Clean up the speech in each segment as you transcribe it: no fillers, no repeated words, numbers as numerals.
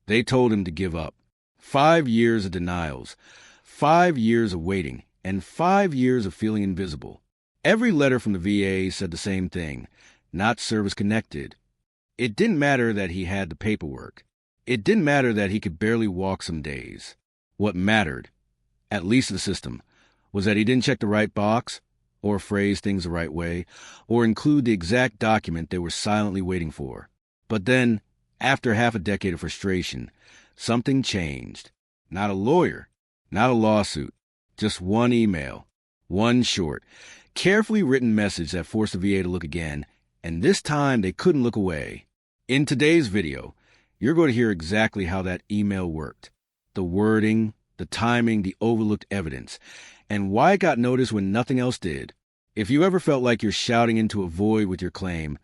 They told him to give up. 5 years of denials, 5 years of waiting, and 5 years of feeling invisible. Every letter from the VA said the same thing: not service-connected. It didn't matter that he had the paperwork. It didn't matter that he could barely walk some days. What mattered, at least to the system, was that he didn't check the right box, or phrase things the right way, or include the exact document they were silently waiting for. But then, after half a decade of frustration, something changed. Not a lawyer, not a lawsuit, just one email, one short, carefully written message that forced the VA to look again, and this time they couldn't look away. In today's video, you're going to hear exactly how that email worked, the wording, the timing, the overlooked evidence, and why it got noticed when nothing else did. If you ever felt like you're shouting into a void with your claim,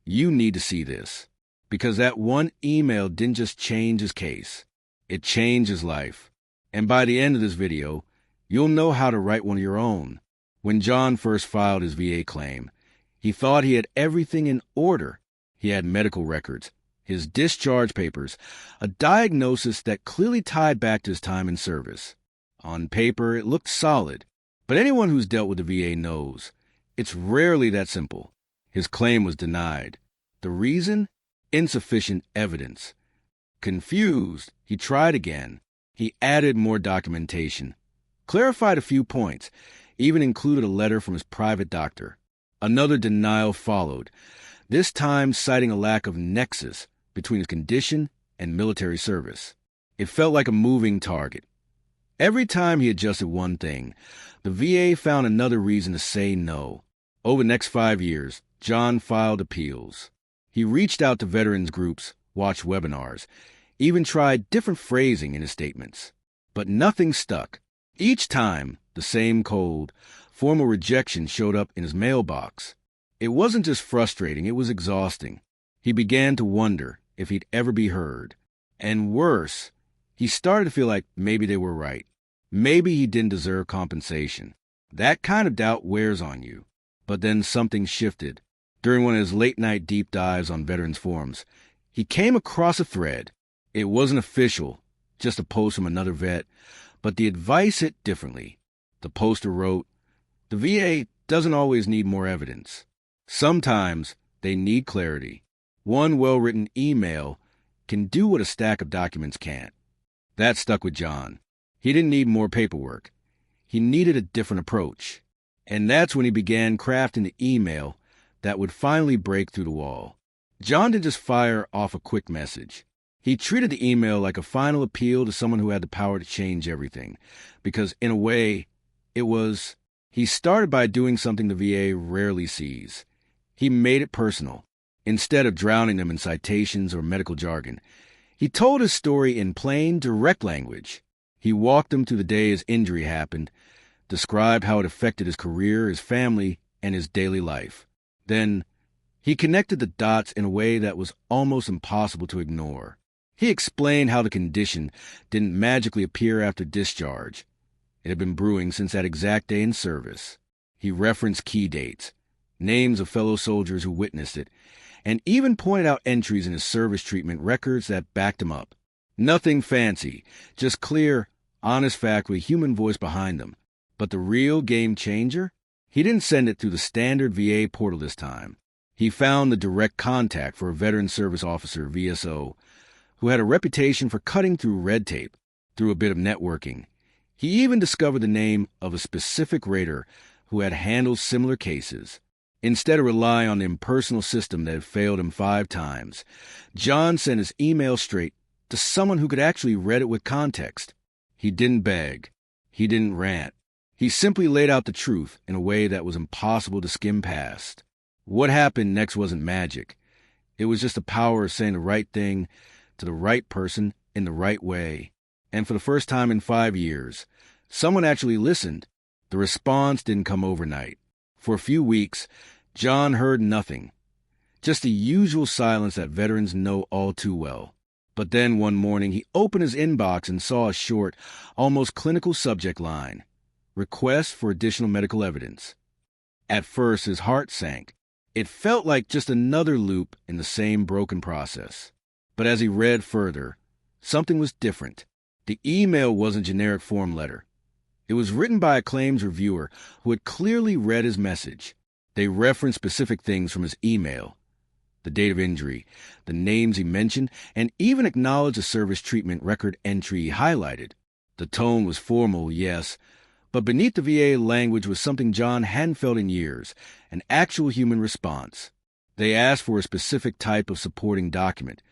you need to see this. Because that one email didn't just change his case, it changed his life. And by the end of this video, you'll know how to write one of your own. When John first filed his VA claim, he thought he had everything in order. He had medical records, his discharge papers, a diagnosis that clearly tied back to his time in service. On paper, it looked solid, but anyone who's dealt with the VA knows it's rarely that simple. His claim was denied. The reason? Insufficient evidence. Confused, he tried again. He added more documentation, clarified a few points, even included a letter from his private doctor. Another denial followed, this time citing a lack of nexus between his condition and military service. It felt like a moving target. Every time he adjusted one thing, the VA found another reason to say no. Over the next 5 years, John filed appeals. He reached out to veterans groups, watched webinars, even tried different phrasing in his statements. But nothing stuck. Each time, the same cold, formal rejection showed up in his mailbox. It wasn't just frustrating, it was exhausting. He began to wonder if he'd ever be heard. And worse, he started to feel like maybe they were right. Maybe he didn't deserve compensation. That kind of doubt wears on you. But then something shifted. During one of his late-night deep dives on veterans forums, he came across a thread. It wasn't official, just a post from another vet, but the advice hit differently. The poster wrote, "The VA doesn't always need more evidence. Sometimes they need clarity. One well-written email can do what a stack of documents can't." That stuck with John. He didn't need more paperwork. He needed a different approach. And that's when he began crafting the email that would finally break through the wall. John didn't just fire off a quick message. He treated the email like a final appeal to someone who had the power to change everything. Because in a way, he started by doing something the VA rarely sees. He made it personal. Instead of drowning them in citations or medical jargon, he told his story in plain, direct language. He walked them through the day his injury happened, described how it affected his career, his family, and his daily life. Then, he connected the dots in a way that was almost impossible to ignore. He explained how the condition didn't magically appear after discharge. It had been brewing since that exact day in service. He referenced key dates, names of fellow soldiers who witnessed it, and even pointed out entries in his service treatment records that backed him up. Nothing fancy, just clear, honest fact with a human voice behind them. But the real game changer? He didn't send it through the standard VA portal this time. He found the direct contact for a veteran service officer, VSO, who had a reputation for cutting through red tape, through a bit of networking. He even discovered the name of a specific rater who had handled similar cases. Instead of relying on the impersonal system that had failed him 5 times, John sent his email straight to someone who could actually read it with context. He didn't beg. He didn't rant. He simply laid out the truth in a way that was impossible to skim past. What happened next wasn't magic. It was just the power of saying the right thing to the right person in the right way. And for the first time in 5 years, someone actually listened. The response didn't come overnight. For a few weeks, John heard nothing. Just the usual silence that veterans know all too well. But then one morning, he opened his inbox and saw a short, almost clinical subject line. Request for additional medical evidence. At first, his heart sank. It felt like just another loop in the same broken process. But as he read further, something was different. The email wasn't a generic form letter. It was written by a claims reviewer who had clearly read his message. They referenced specific things from his email: the date of injury, the names he mentioned, and even acknowledged a service treatment record entry he highlighted. The tone was formal, yes, but beneath the VA language was something John hadn't felt in years, an actual human response. They asked for a specific type of supporting document,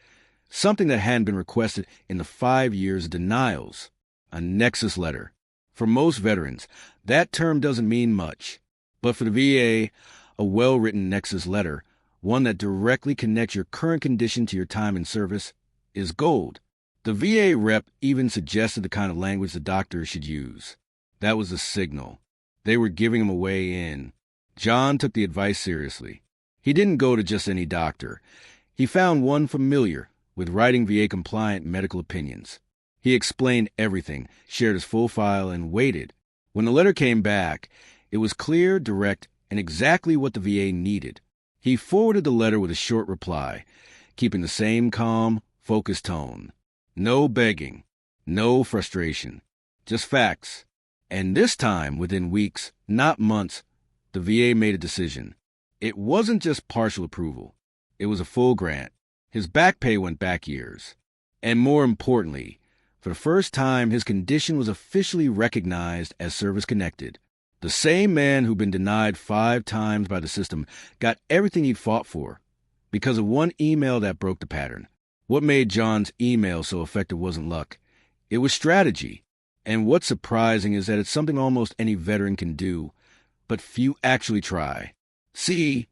something that hadn't been requested in the 5 years of denials: a nexus letter. For most veterans, that term doesn't mean much, but for the VA, a well-written nexus letter, one that directly connects your current condition to your time in service, is gold. The VA rep even suggested the kind of language the doctor should use. That was a signal. They were giving him a way in. John took the advice seriously. He didn't go to just any doctor. He found one familiar with writing VA-compliant medical opinions. He explained everything, shared his full file, and waited. When the letter came back, it was clear, direct, and exactly what the VA needed. He forwarded the letter with a short reply, keeping the same calm, focused tone. No begging, no frustration, just facts. And this time, within weeks, not months, the VA made a decision. It wasn't just partial approval. It was a full grant. His back pay went back years. And more importantly, for the first time, his condition was officially recognized as service-connected. The same man who'd been denied 5 times by the system got everything he'd fought for because of one email that broke the pattern. What made John's email so effective wasn't luck. It was strategy. And what's surprising is that it's something almost any veteran can do, but few actually try. See,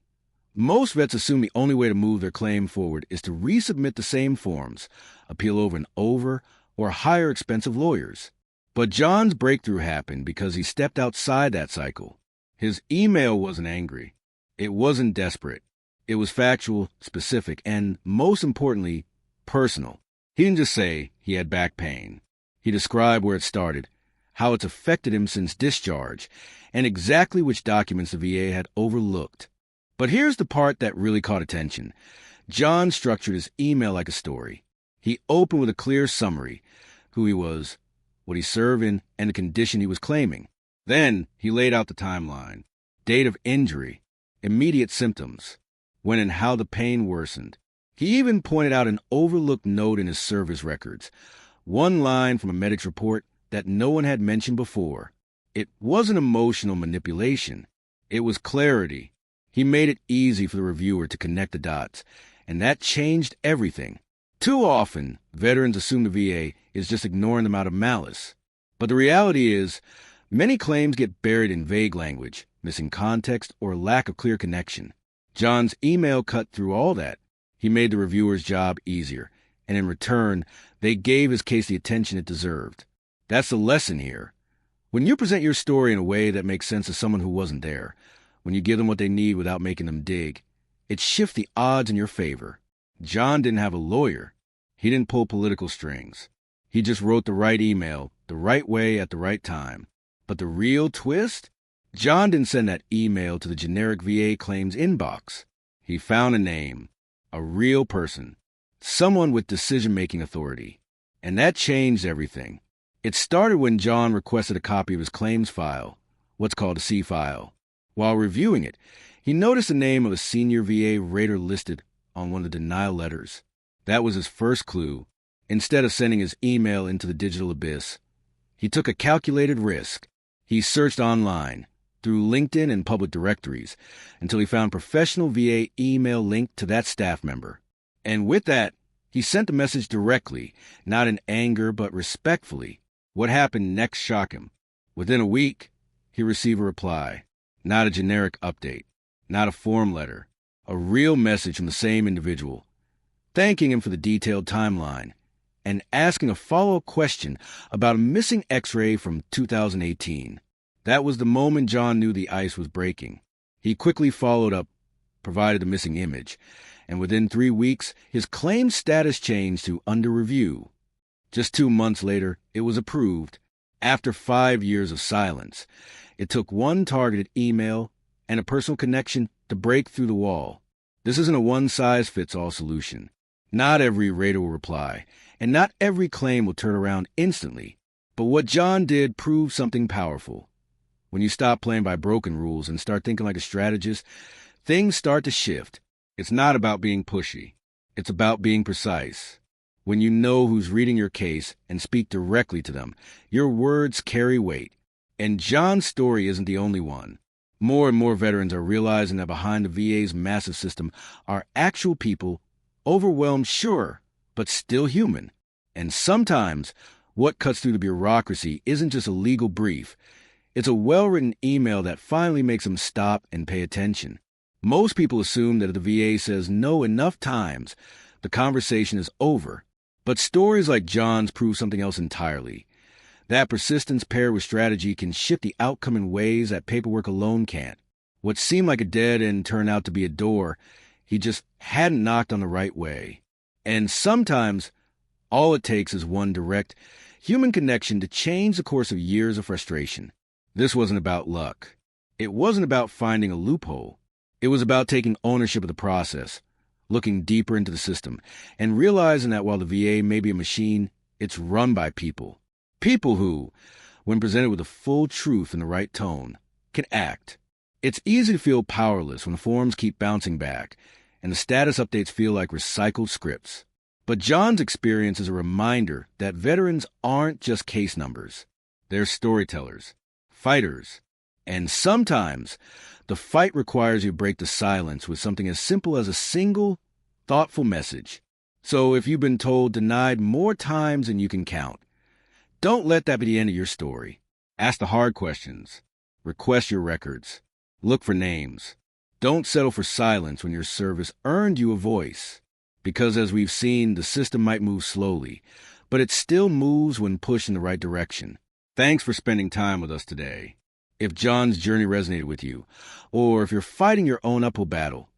most vets assume the only way to move their claim forward is to resubmit the same forms, appeal over and over, or hire expensive lawyers. But John's breakthrough happened because he stepped outside that cycle. His email wasn't angry. It wasn't desperate. It was factual, specific, and, most importantly, personal. He didn't just say he had back pain. He described where it started, how it's affected him since discharge, and exactly which documents the VA had overlooked. But here's the part that really caught attention. John structured his email like a story. He opened with a clear summary: who he was, what he served in, and the condition he was claiming. Then he laid out the timeline: date of injury, immediate symptoms, when and how the pain worsened. He even pointed out an overlooked note in his service records, one line from a medic's report that no one had mentioned before. It wasn't emotional manipulation. It was clarity. He made it easy for the reviewer to connect the dots, and that changed everything. Too often, veterans assume the VA is just ignoring them out of malice. But the reality is, many claims get buried in vague language, missing context, or lack of clear connection. John's email cut through all that. He made the reviewer's job easier, and in return, they gave his case the attention it deserved. That's the lesson here. When you present your story in a way that makes sense to someone who wasn't there, when you give them what they need without making them dig, it shifts the odds in your favor. John didn't have a lawyer. He didn't pull political strings. He just wrote the right email, the right way at the right time. But the real twist? John didn't send that email to the generic VA claims inbox. He found a name, a real person, someone with decision-making authority. And that changed everything. It started when John requested a copy of his claims file, what's called a C file. While reviewing it, he noticed the name of a senior VA rater listed on one of the denial letters. That was his first clue. Instead of sending his email into the digital abyss, he took a calculated risk. He searched online, through LinkedIn and public directories, until he found professional VA email linked to that staff member. And with that, he sent the message directly, not in anger but respectfully. What happened next shocked him. Within a week, he received a reply. Not a generic update, not a form letter, a real message from the same individual, thanking him for the detailed timeline, and asking a follow-up question about a missing X-ray from 2018. That was the moment John knew the ice was breaking. He quickly followed up, provided the missing image, and within 3 weeks, his claim status changed to under review. Just 2 months later, it was approved. After 5 years of silence, it took one targeted email and a personal connection to break through the wall. This isn't a one-size-fits-all solution. Not every raider will reply, and not every claim will turn around instantly. But what John did proved something powerful. When you stop playing by broken rules and start thinking like a strategist, things start to shift. It's not about being pushy. It's about being precise. When you know who's reading your case and speak directly to them, your words carry weight. And John's story isn't the only one. More and more veterans are realizing that behind the VA's massive system are actual people, overwhelmed, sure, but still human. And sometimes, what cuts through the bureaucracy isn't just a legal brief. It's a well-written email that finally makes them stop and pay attention. Most people assume that if the VA says no enough times, the conversation is over. But stories like John's prove something else entirely. That persistence paired with strategy can shift the outcome in ways that paperwork alone can't. What seemed like a dead end turned out to be a door he just hadn't knocked on the right way. And sometimes, all it takes is one direct, human connection to change the course of years of frustration. This wasn't about luck. It wasn't about finding a loophole. It was about taking ownership of the process, looking deeper into the system, and realizing that while the VA may be a machine, it's run by people. People who, when presented with the full truth in the right tone, can act. It's easy to feel powerless when forms keep bouncing back, and the status updates feel like recycled scripts. But John's experience is a reminder that veterans aren't just case numbers. They're storytellers, fighters, and sometimes the fight requires you to break the silence with something as simple as a single, thoughtful message. So if you've been told denied more times than you can count, don't let that be the end of your story. Ask the hard questions. Request your records. Look for names. Don't settle for silence when your service earned you a voice. Because as we've seen, the system might move slowly, but it still moves when pushed in the right direction. Thanks for spending time with us today. If John's journey resonated with you, or if you're fighting your own uphill battle,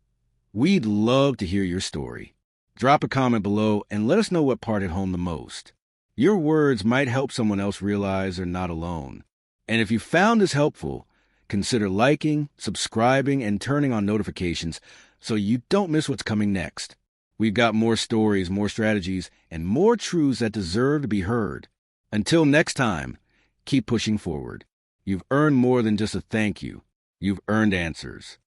we'd love to hear your story. Drop a comment below and let us know what part hit home the most. Your words might help someone else realize they're not alone. And if you found this helpful, consider liking, subscribing, and turning on notifications so you don't miss what's coming next. We've got more stories, more strategies, and more truths that deserve to be heard. Until next time, keep pushing forward. You've earned more than just a thank you. You've earned answers.